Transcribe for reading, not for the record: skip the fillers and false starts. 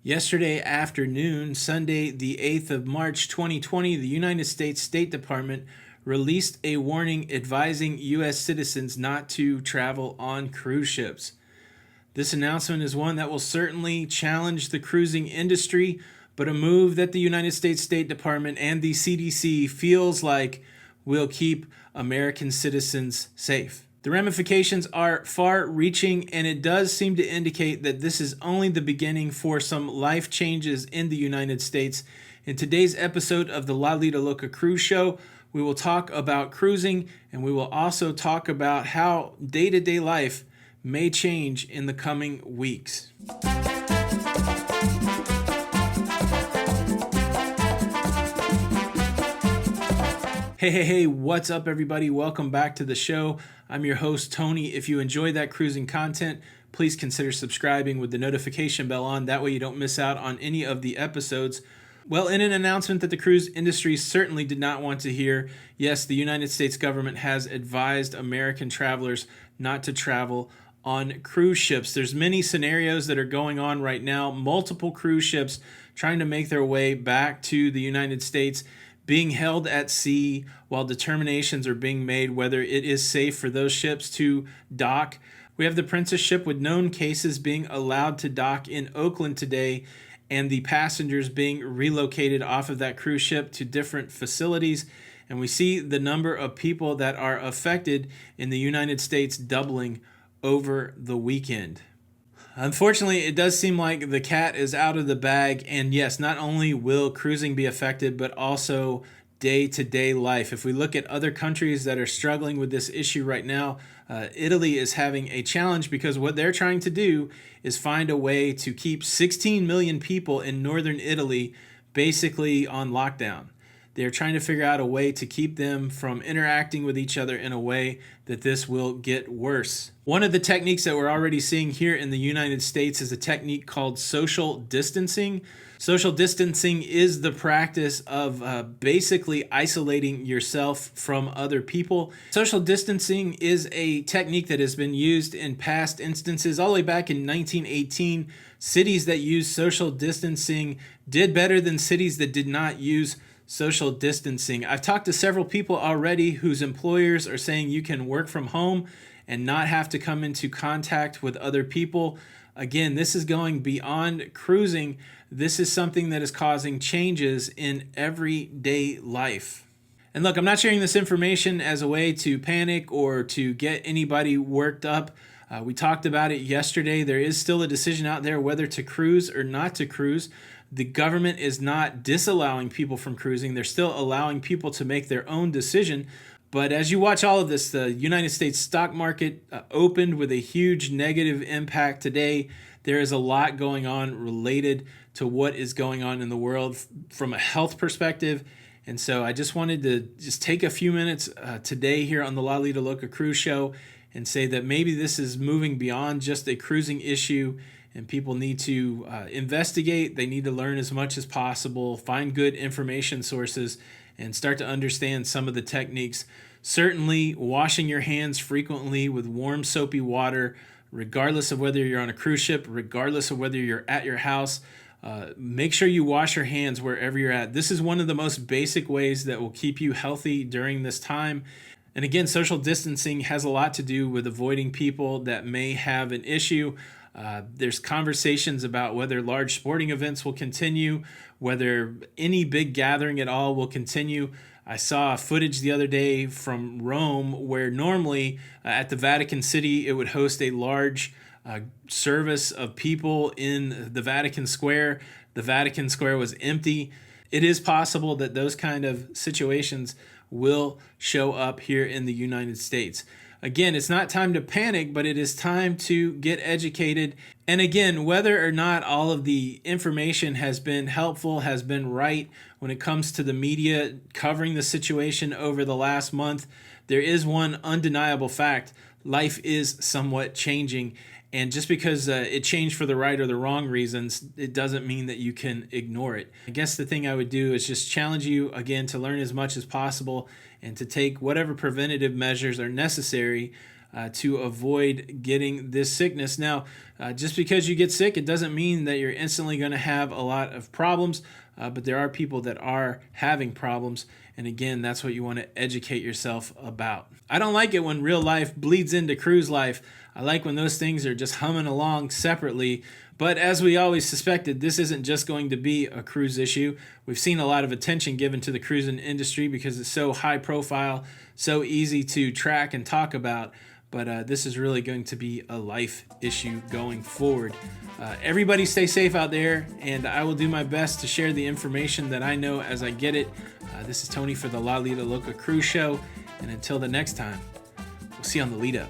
Yesterday afternoon, Sunday, the 8th of March 2020, the United States State Department released a warning advising U.S. citizens not to travel on cruise ships. This announcement is one that will certainly challenge the cruising industry, but a move that the United States State Department and the CDC feels like will keep American citizens safe. The ramifications are far-reaching, and it does seem to indicate that this is only the beginning for some life changes in the United States. In today's episode of the Lido Loca cruise show, we will talk about cruising, and we will also talk about how day-to-day life may change in the coming weeks. Hey, what's up, everybody? Welcome back to the show. I'm your host, Tony. If you enjoy that cruising content, please consider subscribing with the notification bell on. That way you don't miss out on any of the episodes. Well, in an announcement that the cruise industry certainly did not want to hear, yes, the United States government has advised American travelers not to travel on cruise ships. There's many scenarios that are going on right now. Multiple cruise ships trying to make their way back to the United States, being held at sea while determinations are being made whether it is safe for those ships to dock. We have the Princess ship with known cases being allowed to dock in Oakland today, and the passengers being relocated off of that cruise ship to different facilities. And we see the number of people that are affected in the United States doubling over the weekend. Unfortunately, it does seem like the cat is out of the bag, and yes, not only will cruising be affected, but also day-to-day life. If we look at other countries that are struggling with this issue right now, Italy is having a challenge because what they're trying to do is find a way to keep 16 million people in northern Italy basically on lockdown. They're trying to figure out a way to keep them from interacting with each other in a way that this will get worse. One of the techniques that we're already seeing here in the United States is a technique called social distancing. Social distancing is the practice of basically isolating yourself from other people. Social distancing is a technique that has been used in past instances. All the way back in 1918, cities that used social distancing did better than cities that did not use social distancing. I've talked to several people already whose employers are saying you can work from home and not have to come into contact with other people. Again, this is going beyond cruising. This is something that is causing changes in everyday life. And look, I'm not sharing this information as a way to panic or to get anybody worked up. We talked about it yesterday. There is still a decision out there whether to cruise or not to cruise. The government is not disallowing people from cruising. They're still allowing people to make their own decision. But as you watch all of this, the United States stock market opened with a huge negative impact today. There is a lot going on related to what is going on in the world from a health perspective. And so I just wanted to just take a few minutes today here on the Lido Loca cruise show and say that maybe this is moving beyond just a cruising issue, and people need to investigate. They need to learn as much as possible, find good information sources, and start to understand some of the techniques. Certainly, washing your hands frequently with warm, soapy water, regardless of whether you're on a cruise ship, regardless of whether you're at your house. Make sure you wash your hands wherever you're at. This is one of the most basic ways that will keep you healthy during this time. And again, social distancing has a lot to do with avoiding people that may have an issue. There's conversations about whether large sporting events will continue, whether any big gathering at all will continue. I saw footage the other day from Rome where normally at the Vatican City it would host a large service of people in the Vatican Square. The Vatican Square was empty. It is possible that those kind of situations will show up here in the United States. Again, it's not time to panic, but it is time to get educated. And again, whether or not all of the information has been helpful, has been right when it comes to the media covering the situation over the last month, there is one undeniable fact. Life is somewhat changing. And just because it changed for the right or the wrong reasons, it doesn't mean that you can ignore it. I guess the thing I would do is just challenge you again to learn as much as possible and to take whatever preventative measures are necessary to avoid getting this sickness. Now, just because you get sick, it doesn't mean that you're instantly going to have a lot of problems, but there are people that are having problems. And again, that's what you want to educate yourself about. I don't like it when real life bleeds into cruise life. I like when those things are just humming along separately. But as we always suspected, this isn't just going to be a cruise issue. We've seen a lot of attention given to the cruising industry because it's so high profile, so easy to track and talk about. But this is really going to be a life issue going forward. Everybody stay safe out there, and I will do my best to share the information that I know as I get it. This is Tony for the Lido Loca Cruise Show, and until the next time, we'll see you on the Lido.